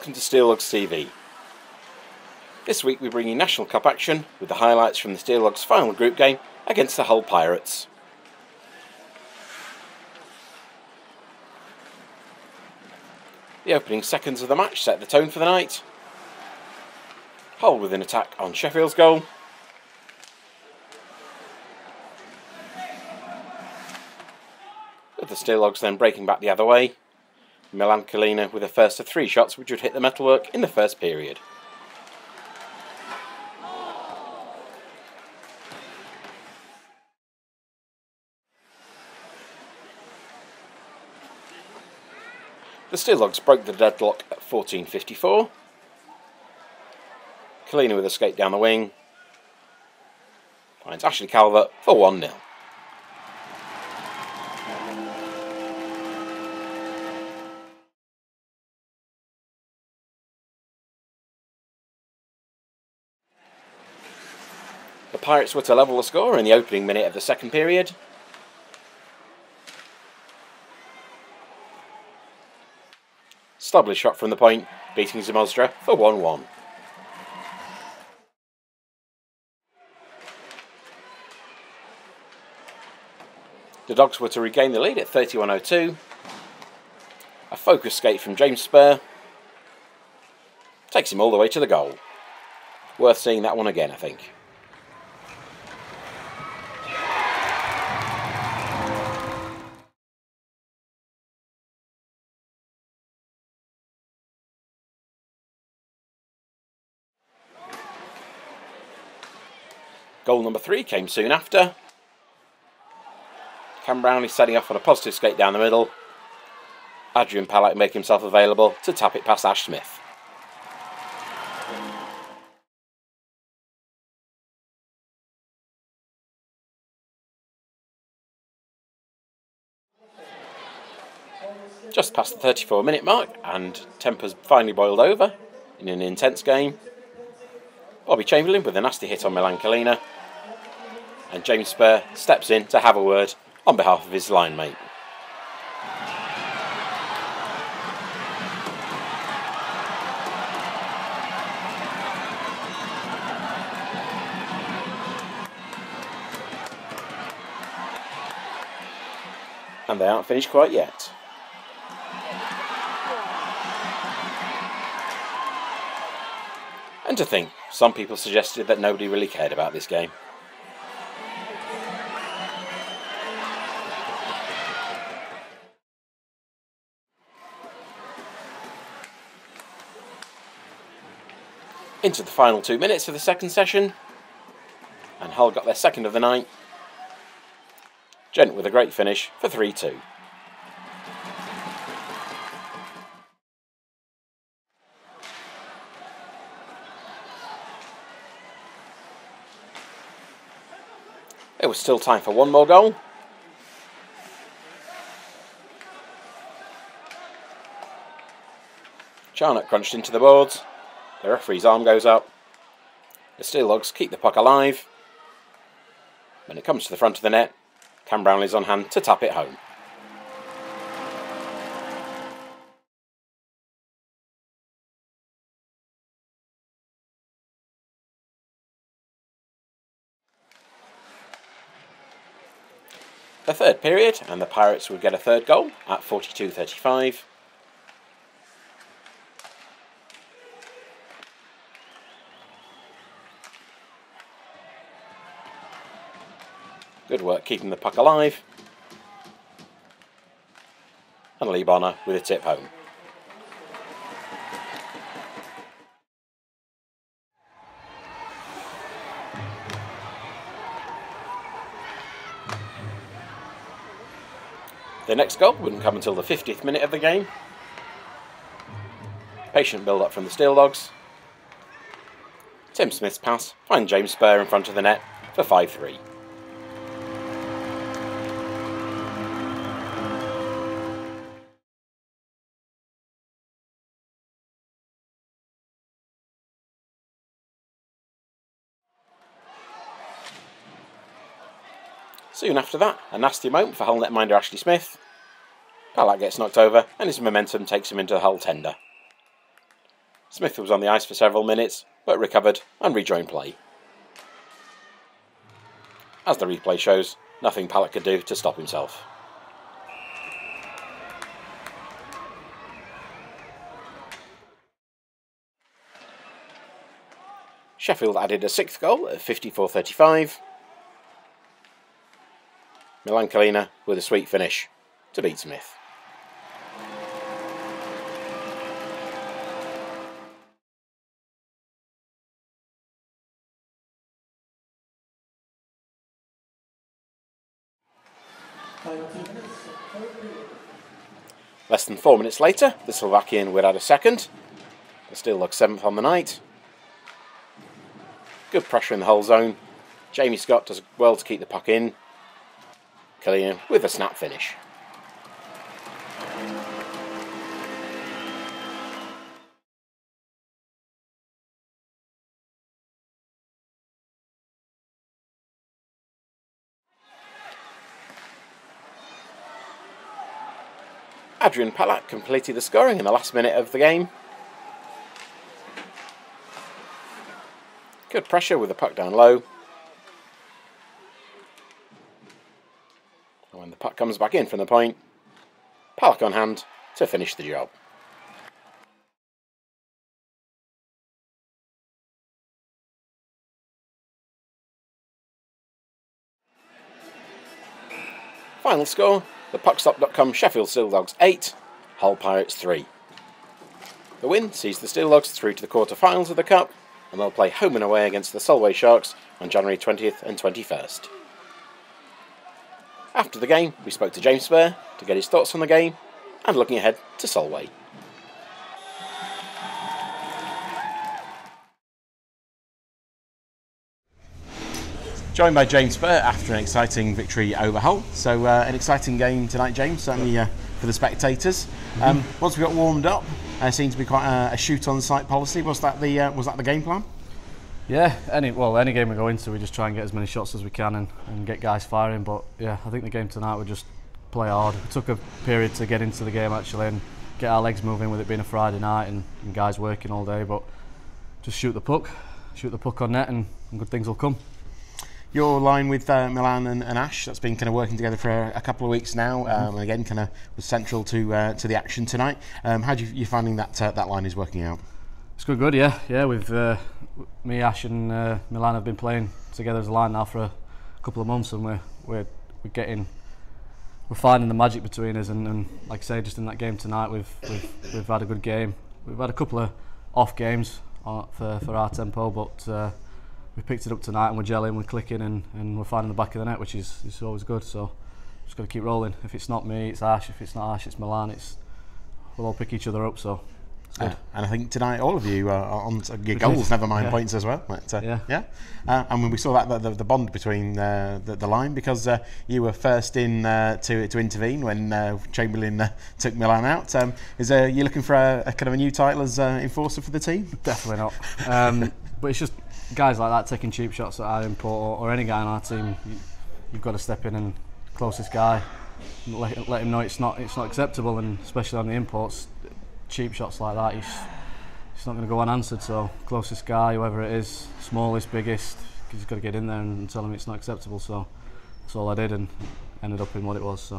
welcome to SteeldogsTV. This week we bring you National Cup action with the highlights from the Steeldogs final group game against the Hull Pirates. The opening seconds of the match set the tone for the night. Hull with an attack on Sheffield's goal. With the Steeldogs then breaking back the other way. Melancolina with a first of 3 shots which would hit the metalwork in the first period. The Steeldogs broke the deadlock at 14:54. Kalina with a skate down the wing. Finds Ashley Calvert for 1-0. The Pirates were to level the score in the opening minute of the second period. Stubbly's shot from the point, beating Zamosdra for 1-1. The Dogs were to regain the lead at 31:02. A focus skate from James Spurr takes him all the way to the goal. Worth seeing that one again, I think. Goal number 3 came soon after. Cam Brownlee setting off on a positive skate down the middle. Adrian Pallak making himself available to tap it past Ash Smith. Just past the 34-minute mark and tempers finally boiled over in an intense game. Bobby Chamberlain with a nasty hit on Melancolina. And James Spurr steps in to have a word on behalf of his line mate. And they aren't finished quite yet. And to think, some people suggested that nobody really cared about this game. Into the final 2 minutes of the second session, and Hull got their second of the night. Gent with a great finish for 3-2. It was still time for one more goal. Charnock crunched into the boards. The referee's arm goes up. The Steeldogs keep the puck alive. When it comes to the front of the net, Cam Brownlee's on hand to tap it home. The third period, and the Pirates would get a third goal at 42:35. Good work keeping the puck alive. And Lee Bonner with a tip home. The next goal wouldn't come until the 50th minute of the game. Patient build-up from the Steeldogs. Tim Smith's pass finds James Spurr in front of the net for 5-3. Soon after that, a nasty moment for Hull netminder Ashley Smith. Pallak gets knocked over and his momentum takes him into the Hull tender. Smith was on the ice for several minutes, but recovered and rejoined play. As the replay shows, nothing Palak could do to stop himself. Sheffield added a 6th goal at 54-35. Milan Kalina with a sweet finish to beat Smith. Less than 4 minutes later, the Slovakian would add a second. The Steeldogs 7th on the night. Good pressure in the whole zone. Jamie Scott does well to keep the puck in. Kalina with a snap finish. Adrian Palak completed the scoring in the last minute of the game. Good pressure with the puck down low. And when the puck comes back in from the point, Palak on hand to finish the job. Final score, the puckstop.com Sheffield Steeldogs 8, Hull Pirates 3. The win sees the Steeldogs through to the quarter-finals of the Cup, and they'll play home and away against the Solway Sharks on January 20th and 21st. After the game, we spoke to James Spurr to get his thoughts on the game and looking ahead to Solway. Joined by James Spurr after an exciting victory over Hull. So an exciting game tonight, James, certainly for the spectators. Once we got warmed up, seemed to be quite a shoot-on-sight policy. Was that the game plan? Yeah, any game we go into, we just try and get as many shots as we can and get guys firing. But yeah, I think the game tonight we just play hard. It took a period to get into the game actually and get our legs moving with it being a Friday night and guys working all day. But just shoot the puck on net, and good things will come. Your line with Milan and Ash, that's been kind of working together for a couple of weeks now, and again kind of was central to the action tonight. How do you finding that line is working out? It's good, yeah. With me, Ash, and Milan have been playing together as a line now for a couple of months, and we're finding the magic between us. And like I say, just in that game tonight, we've had a good game. We've had a couple of off games for our tempo, but we picked it up tonight and we're gelling, we're clicking, and we're finding the back of the net, which is always good. So just got to keep rolling. If it's not me, it's Ash. If it's not Ash, it's Milan. We'll all pick each other up. So it's good. And I think tonight all of you are on your goals, never mind points as well. But, yeah. And when we saw that the bond between the line, because you were first in to intervene when Chamberlain took Milan out. Is you looking for a kind of a new title as enforcer for the team? Definitely not. But it's just guys like that taking cheap shots at our import or any guy on our team. You've got to step in and closest guy, let him know it's not acceptable, and especially on the imports, cheap shots like that, he's not going to go unanswered. So closest guy, whoever it is, smallest, biggest, he's got to get in there and tell him it's not acceptable. So that's all I did, and ended up in what it was.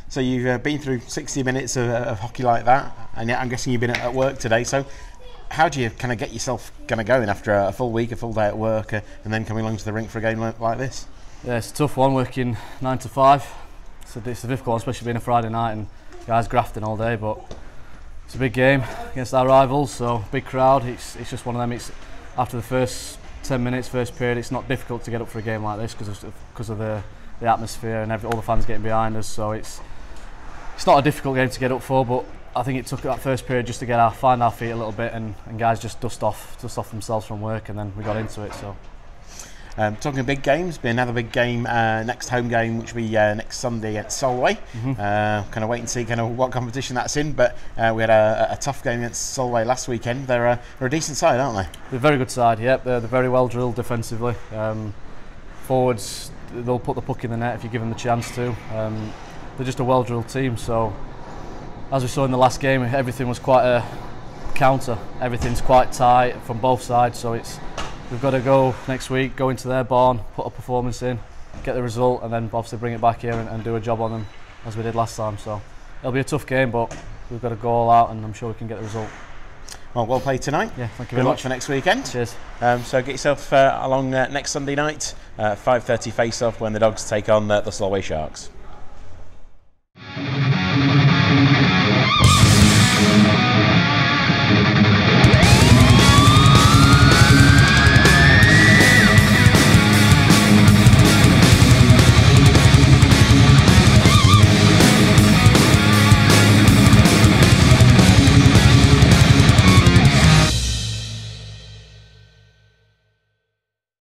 So you've been through 60 minutes of hockey like that, and yet I'm guessing you've been at work today. So how do you kind of get yourself kind of going after a full week, a full day at work, and then coming along to the rink for a game like this? Yeah, it's a tough one, working 9 to 5. It's a difficult one, especially being a Friday night and guys grafting all day. But it's a big game against our rivals, so big crowd. It's just one of them. It's after the first 10 minutes, first period, it's not difficult to get up for a game like this because of the atmosphere and all the fans getting behind us. So it's not a difficult game to get up for, but I think it took that first period just to find our feet a little bit, and guys just dust off themselves from work, and then we got into it. So, talking of big games, be another big game next home game, which will be next Sunday at Solway. Kind of wait and see kind of what competition that's in. But we had a tough game against Solway last weekend. They're a decent side, aren't they? They're a very good side. Yep, they're very well drilled defensively. Forwards, they'll put the puck in the net if you give them the chance to. They're just a well drilled team. So, as we saw in the last game, everything was quite counter. Everything's quite tight from both sides, so we've got to go next week, go into their barn, put a performance in, get the result, and then obviously bring it back here and do a job on them as we did last time. So it'll be a tough game, but we've got to go all out, and I'm sure we can get the result. Well played tonight. Yeah, thank you very much. much for next weekend. Cheers. So get yourself along next Sunday night, 5:30 face-off when the Dogs take on the Solway Sharks.